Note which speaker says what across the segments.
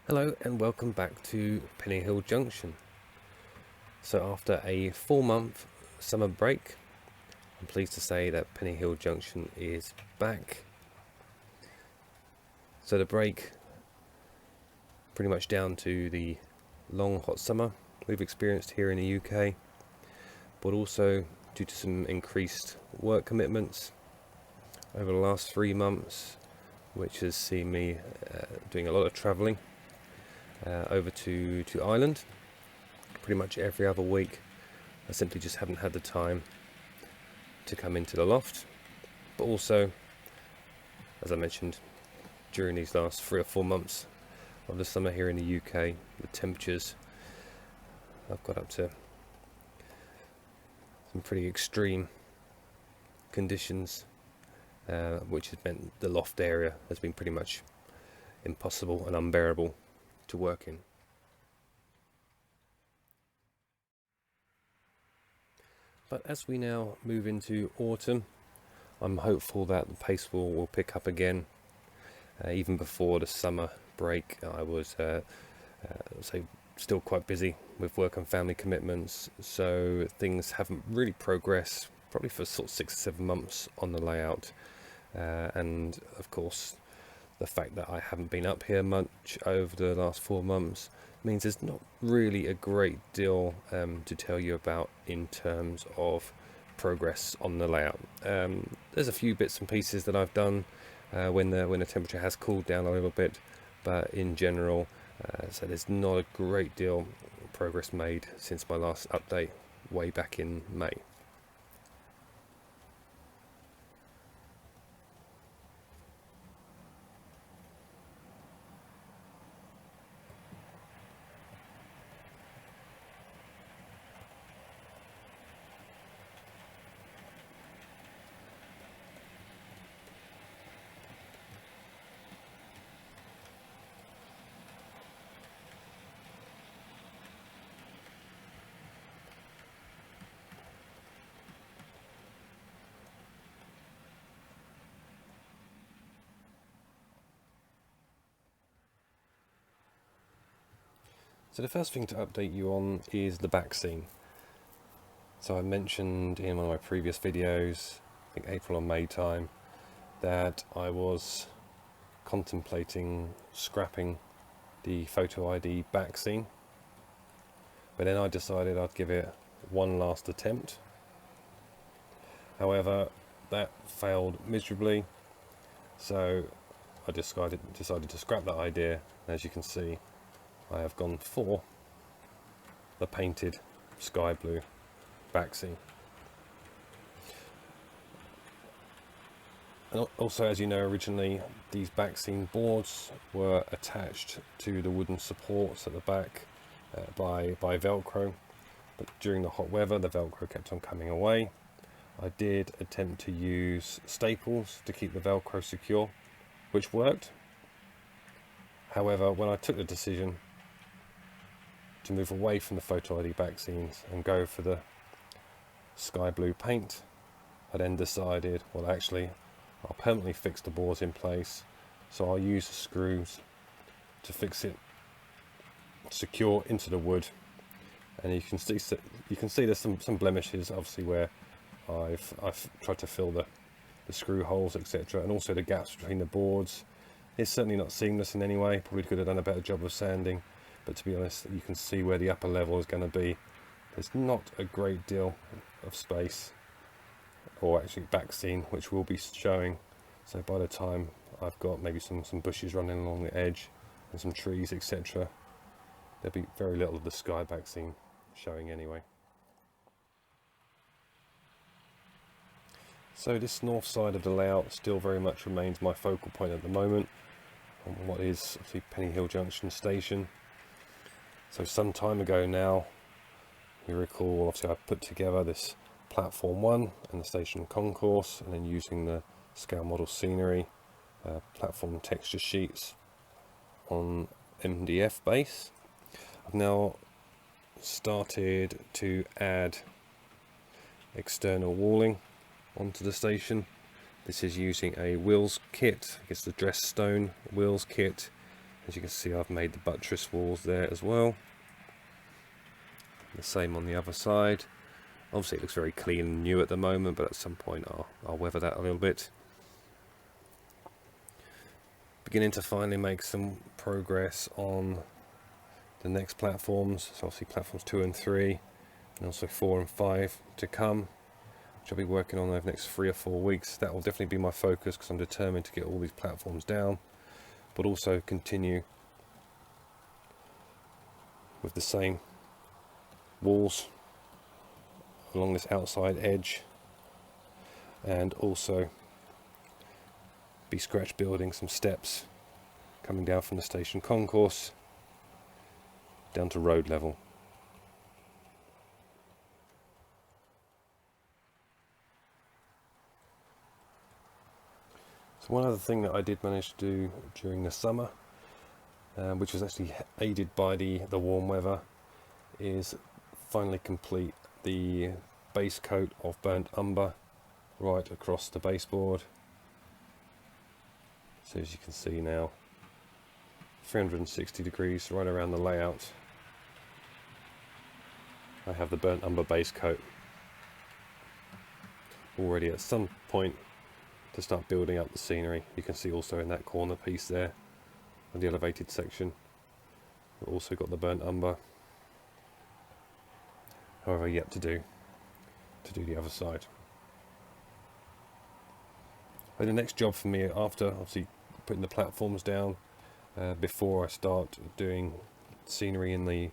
Speaker 1: Hello and welcome back to Pennyhill Junction. So after a 4-month summer break, I'm pleased to say that Pennyhill Junction is back. So the break pretty much down to the long hot summer we've experienced here in the UK, but also due to some increased work commitments over the last 3 months, which has seen me doing a lot of travelling over to Ireland pretty much every other week. I simply just haven't had the time to come into the loft, but also, as I mentioned, during these last 3 or 4 months of the summer here in the UK, the temperatures have got up to some pretty extreme conditions, which has meant the loft area has been pretty much impossible and unbearable to work in. But as we now move into autumn, I'm hopeful that the pace will pick up again. Even before the summer break, I was still quite busy with work and family commitments, so things haven't really progressed probably for sort of 6 or 7 months on the layout, and of course the fact that I haven't been up here much over the last 4 months means there's not really a great deal to tell you about in terms of progress on the layout. There's a few bits and pieces that I've done when the temperature has cooled down a little bit, but in general, so there's not a great deal of progress made since my last update way back in May. So the first thing to update you on is the back scene. So I mentioned in one of my previous videos, I think April or May time, that I was contemplating scrapping the photo ID back scene, but then I decided I'd give it one last attempt. However, that failed miserably, so I decided to scrap that idea. And as you can see, I have gone for the painted sky blue back scene. And also, as you know, originally these back scene boards were attached to the wooden supports at the back by Velcro, but during the hot weather the Velcro kept on coming away. I did attempt to use staples to keep the Velcro secure, which worked. However, when I took the decision to move away from the photo ID back scenes and go for the sky blue paint, I then decided, well, actually I'll permanently fix the boards in place, so I'll use the screws to fix it secure into the wood. And you can see there's some blemishes, obviously, where I've tried to fill the screw holes, etc., and also the gaps between the boards. It's certainly not seamless in any way. Probably could have done a better job of sanding, but to be honest, you can see where the upper level is going to be. There's not a great deal of space, or actually back scene, which will be showing. So by the time I've got maybe some bushes running along the edge and some trees, etc., there'll be very little of the sky back scene showing anyway. So this north side of the layout still very much remains my focal point at the moment on what is obviously Pennyhill Junction station. So some time ago now, you recall, obviously I put together this platform 1 and the station concourse, and then using the scale model scenery platform texture sheets on MDF base. I've now started to add external walling onto the station. This is using a wheels kit. I guess the dress stone wheels kit As you can see, I've made the buttress walls there as well. The same on the other side. Obviously it looks very clean and new at the moment, but at some point I'll weather that a little bit. Beginning to finally make some progress on the next platforms. So obviously platforms 2 and 3, and also 4 and 5 to come, which I'll be working on over the next 3 or 4 weeks. That will definitely be my focus, because I'm determined to get all these platforms down, but also continue with the same walls along this outside edge, and also be scratch building some steps coming down from the station concourse down to road level. So one other thing that I did manage to do during the summer, which was actually aided by the warm weather, is finally complete the base coat of burnt umber right across the baseboard. So as you can see now, 360 degrees right around the layout, I have the burnt umber base coat already at some point to start building up the scenery. You can see also in that corner piece there of the elevated section, we've also got the burnt umber. However, yet to do the other side. But the next job for me, after obviously putting the platforms down, before I start doing scenery in the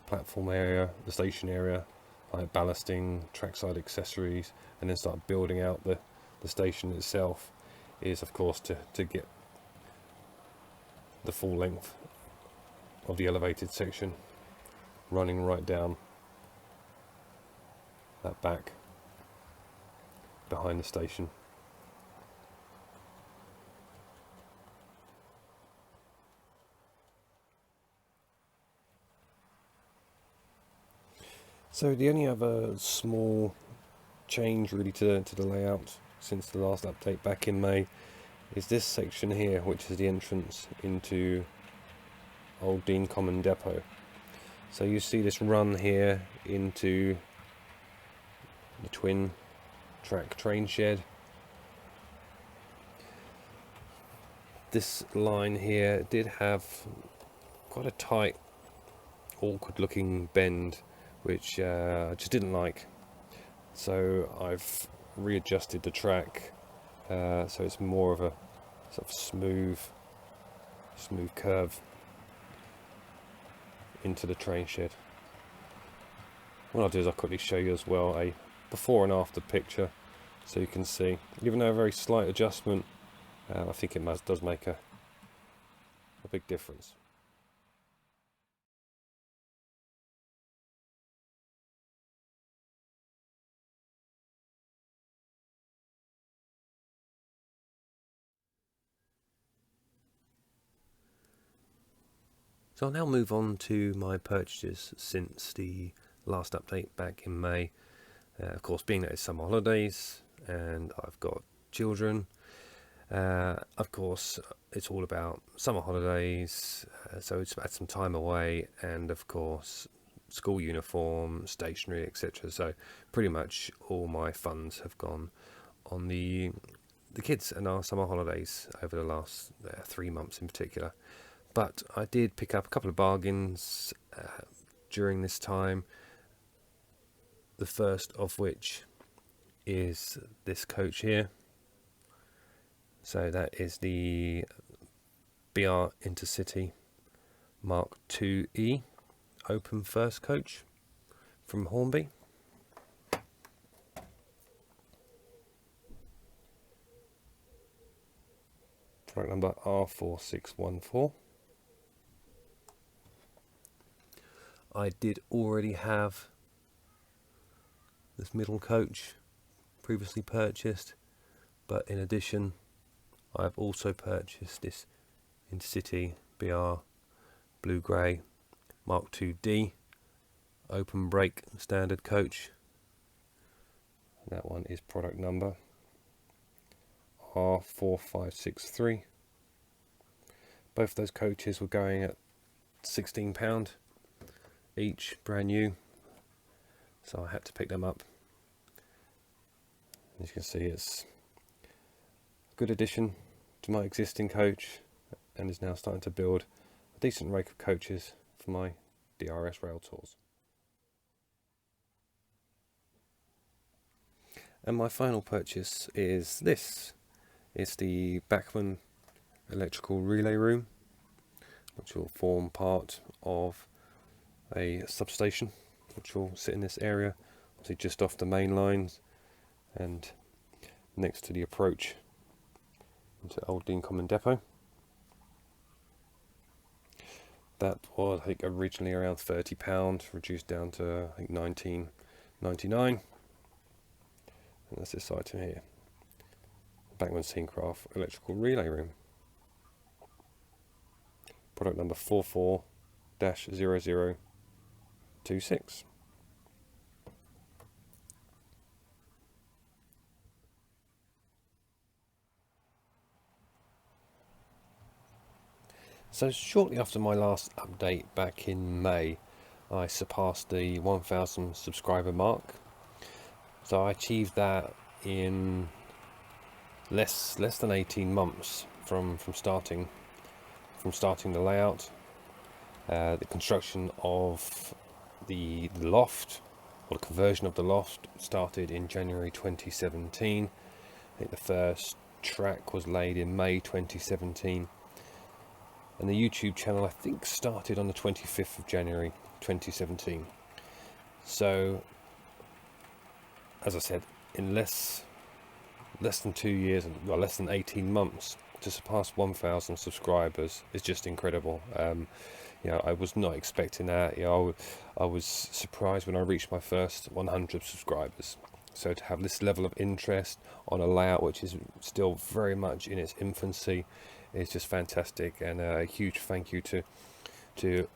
Speaker 1: platform area, the station area, like ballasting, trackside accessories, and then start building out the station itself, is of course to get the full length of the elevated section running right down that back behind the station. So the only other small change really to the layout since the last update back in May is this section here, which is the entrance into Old Dean Common Depot. So you see this run here into the twin track train shed. This line here did have quite a tight, awkward looking bend, which I just didn't like. So I've readjusted the track so it's more of a sort of smooth curve into the train shed. What I'll do is I'll quickly show you as well a before and after picture, so you can see, even though a very slight adjustment, I think it does make a big difference. So I'll now move on to my purchases since the last update back in May. Of course, being that it's summer holidays and I've got children, of course it's all about summer holidays, so it's about some time away, and of course school uniform, stationery, etc. So pretty much all my funds have gone on the kids and our summer holidays over the last 3 months in particular. But I did pick up a couple of bargains during this time, the first of which is this coach here. So that is the BR Intercity Mark IIe open first coach from Hornby. Product number R4614. I did already have this middle coach previously purchased, but in addition I've also purchased this Intercity BR Blue Grey Mark IID open brake standard coach. That one is product number R4563. Both of those coaches were going at £16 each, brand new, so I had to pick them up. As you can see, it's a good addition to my existing coach, and is now starting to build a decent rake of coaches for my DRS rail tours. And my final purchase is this. It's the Bachmann electrical relay room, which will form part of a substation, which will sit in this area, obviously just off the main lines and next to the approach into Old Dean Common Depot. That was, I think, originally around £30, reduced down to, I think, £19.99. And that's this item here, Bachmann Scencraft electrical relay room. Product number 44-0026. So shortly after my last update back in May, I surpassed the 1,000 subscriber mark. So I achieved that in less than 18 months from starting the layout. The construction of the loft, or the conversion of the loft, started in January 2017. I think the first track was laid in May 2017. And the YouTube channel, I think, started on the 25th of January 2017. So, as I said, in less than 2 years, well, less than 18 months, to surpass 1,000 subscribers is just incredible. I was not expecting that. I was surprised when I reached my first 100 subscribers. So to have this level of interest on a layout which is still very much in its infancy is just fantastic, and a huge thank you to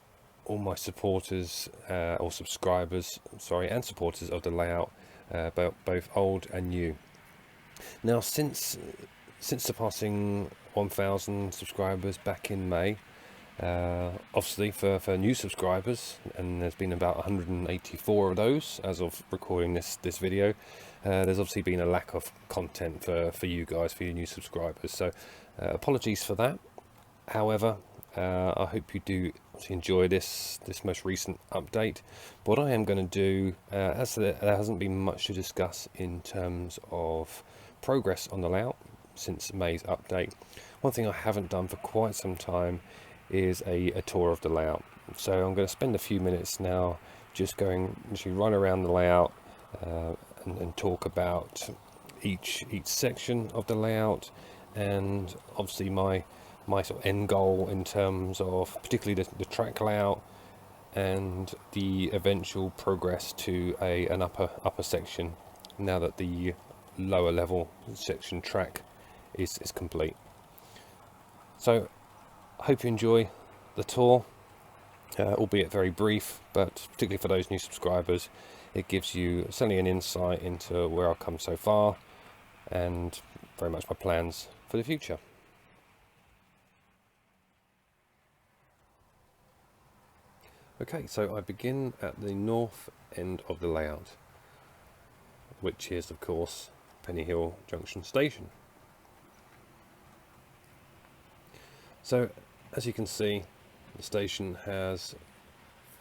Speaker 1: all my supporters, or subscribers, sorry, and supporters of the layout, both old and new. Now, since surpassing 1,000 subscribers back in May, obviously for new subscribers, and there's been about 184 of those as of recording this video, there's obviously been a lack of content for you guys, for your new subscribers, so apologies for that. However, I hope you do enjoy this most recent update. What I am going to do, as there hasn't been much to discuss in terms of progress on the layout since May's update, one thing I haven't done for quite some time is a tour of the layout. So I'm going to spend a few minutes now just going to run around the layout and talk about each section of the layout, and obviously my sort of end goal in terms of particularly the track layout and the eventual progress to an upper section now that the lower level section track is complete. So I hope you enjoy the tour, albeit very brief, but particularly for those new subscribers, it gives you certainly an insight into where I've come so far and very much my plans for the future. Okay, so I begin at the north end of the layout, which is of course Pennyhill Junction station. So as you can see, the station has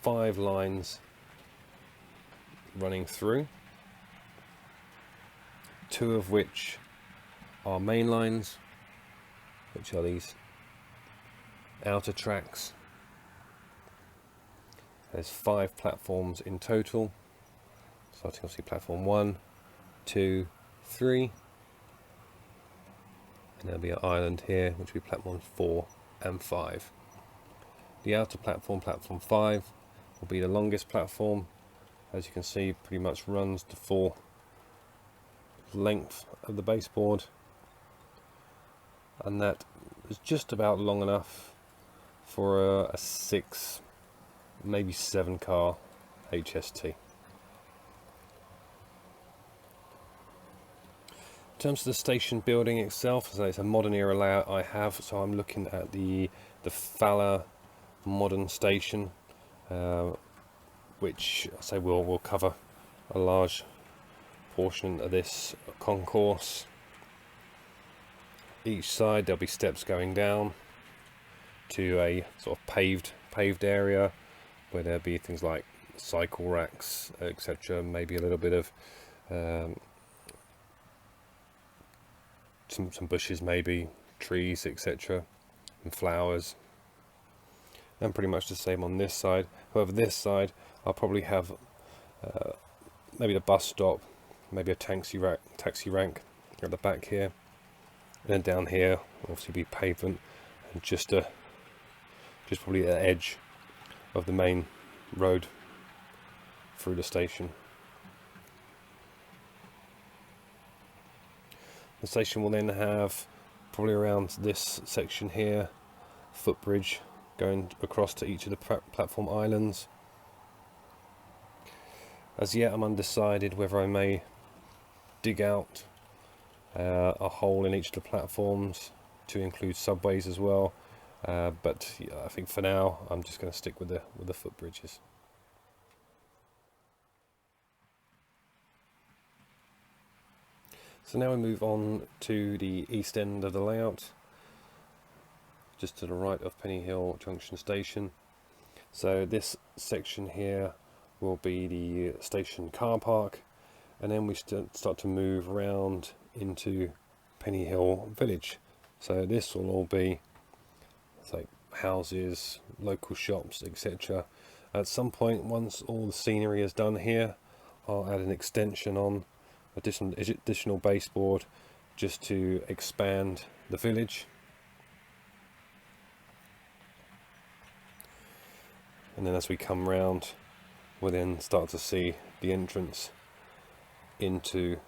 Speaker 1: 5 lines running through, 2 of which are main lines, which are these outer tracks. There's 5 platforms in total, starting obviously platform 1, 2, 3, and there'll be an island here which will be platforms 4 and 5. The outer platform, platform 5, will be the longest platform. As you can see, pretty much runs the full length of the baseboard, and that is just about long enough for a 6, maybe 7 car HST. In terms of the station building itself, so it's a modern era layout I have, so I'm looking at the the Fala modern station, which I say will cover a large portion of this concourse. Each side there'll be steps going down to a sort of paved area where there'll be things like cycle racks, etc. Maybe a little bit of some bushes, maybe trees, etc., and flowers. And pretty much the same on this side. However, this side I'll probably have maybe the bus stop, maybe a taxi rank at the back here, and then down here obviously be pavement, and just probably the edge of the main road through the station. The station will then have, probably around this section here, footbridge going across to each of the platform islands. As yet I'm undecided whether I may dig out a hole in each of the platforms to include subways as well, but yeah, I think for now I'm just going to stick with the footbridges. So now we move on to the east end of the layout, just to the right of Pennyhill Junction station. So this section here will be the station car park, and then we start to move around into Pennyhill village. So this will all be like houses, local shops, etc. At some point, once all the scenery is done here, I'll add an extension on, additional baseboard, just to expand the village. And then as we come round, we'll then start to see the entrance into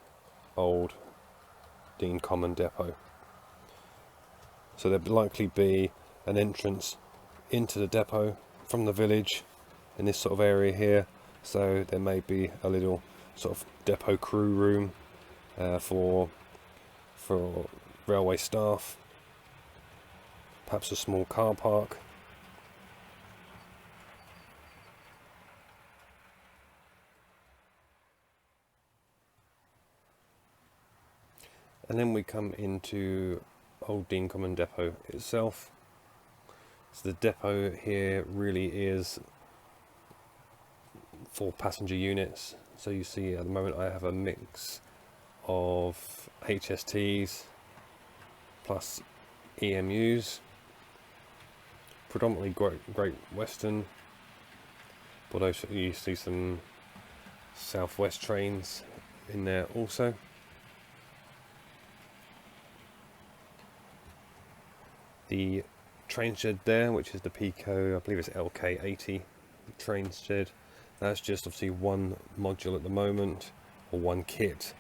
Speaker 1: Old Dean Common Depot. So there'll likely be an entrance into the depot from the village in this sort of area here. So there may be a little sort of depot crew room for railway staff, perhaps a small car park. And then we come into Old Dean Common Depot itself. So the depot here really is for passenger units. So you see at the moment I have a mix of HSTs plus EMUs, predominantly Great Western, but also you see some Southwest trains in there also. The train shed there, which is the Pico, I believe it's LK80 train shed, that's just obviously one module at the moment, or one kit.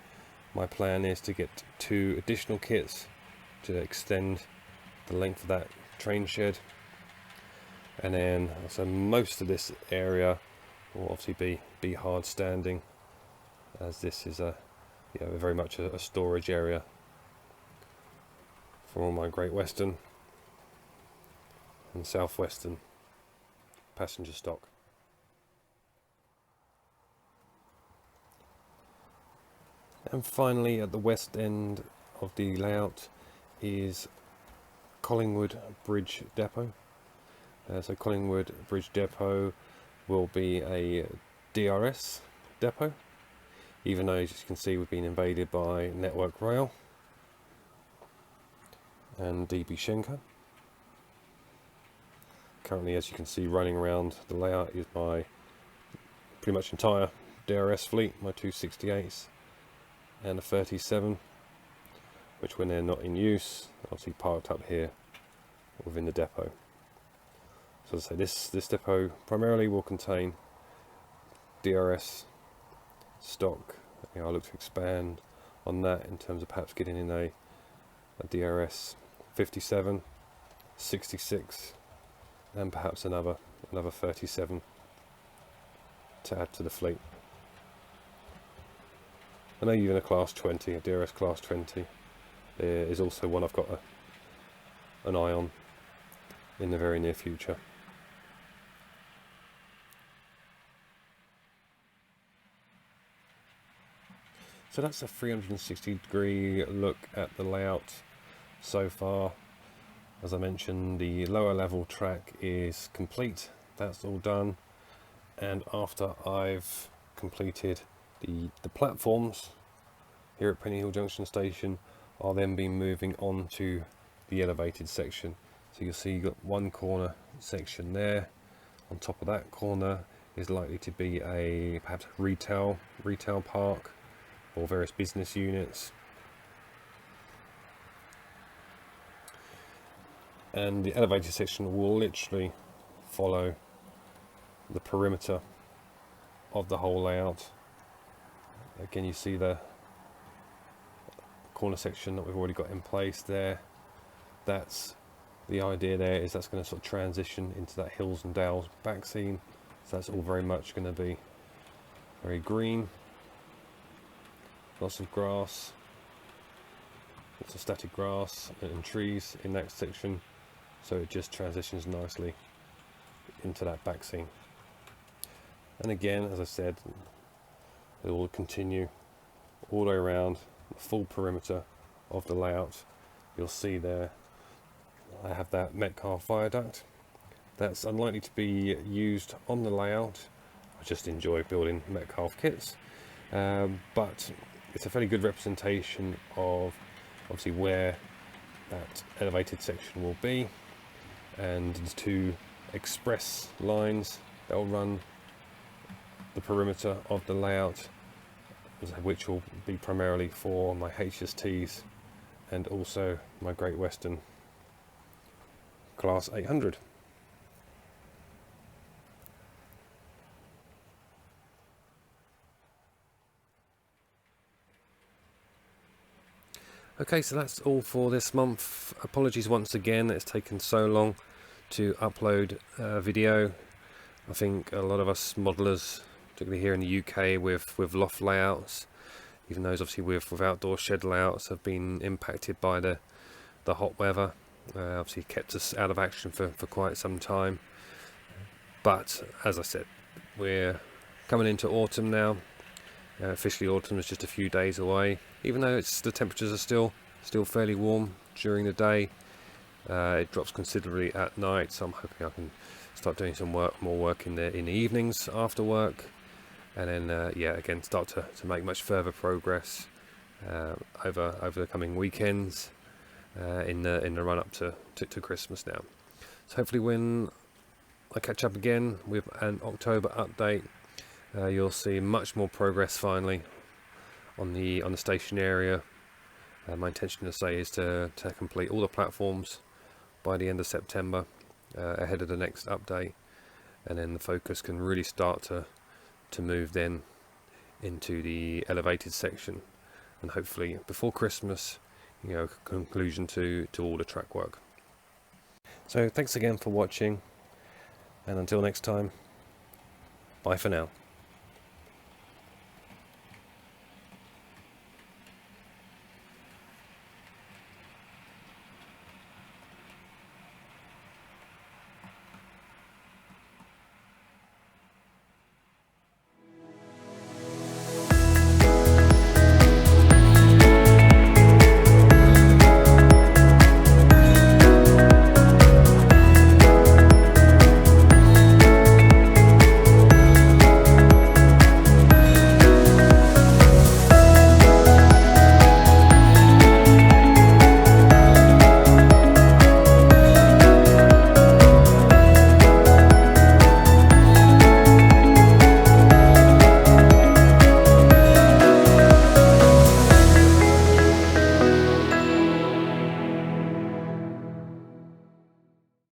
Speaker 1: My plan is to get 2 additional kits to extend the length of that train shed, and then so most of this area will obviously be hard standing, as this is very much a storage area for all my Great Western and Southwestern passenger stock. And finally, at the west end of the layout is Collingwood Bridge Depot. So Collingwood Bridge Depot will be a DRS depot, even though, as you can see, we've been invaded by Network Rail and DB Schenker. Currently, as you can see, running around the layout is my pretty much entire DRS fleet, my 268s and a 37, which when they're not in use, obviously parked up here within the depot. So as I say, this depot primarily will contain DRS stock. I'll look to expand on that in terms of perhaps getting in a DRS 57, 66, and perhaps another 37 to add to the fleet. I know even a Class 20, a DRS Class 20, is also one I've got an eye on. in the very near future. So that's a 360-degree look at the layout so far. As I mentioned, the lower level track is complete, that's all done, and after I've completed the platforms here at Pennyhill Junction station, I'll then be moving on to the elevated section. So you'll see you've got one corner section there. On top of that corner is likely to be a perhaps retail park or various business units. And the elevated section will literally follow the perimeter of the whole layout. Again, you see the corner section that we've already got in place there. That's the idea there, is that's going to sort of transition into that hills and dales back scene. So that's all very much going to be very green, lots of grass, lots of static grass and trees in that section, so it just transitions nicely into that back scene. And again, as I said, it will continue all the way around the full perimeter of the layout. You'll see there I have that Metcalfe viaduct. That's unlikely to be used on the layout. I just enjoy building Metcalfe kits, but it's a fairly good representation of obviously where that elevated section will be, and the two express lines that will run the perimeter of the layout, which will be primarily for my HSTs and also my Great Western Class 800. Okay, so that's all for this month. Apologies once again, it's taken so long to upload a video. I think a lot of us modelers, particularly here in the UK with loft layouts, even those obviously with outdoor shed layouts, have been impacted by the hot weather. Obviously kept us out of action for quite some time. But as I said, we're coming into autumn now. Officially autumn is just a few days away, even though the temperatures are still fairly warm during the day. It drops considerably at night, so I'm hoping I can start doing some more work in the evenings after work, and then yeah, again start to make much further progress over the coming weekends in the run up to Christmas now. So hopefully when I catch up again with an October update, you'll see much more progress finally on the station area. My intention to say is to complete all the platforms by the end of September, ahead of the next update, and then the focus can really start to move then into the elevated section, and hopefully before Christmas, you know, conclusion to all the track work. So thanks again for watching, and until next time, bye for now.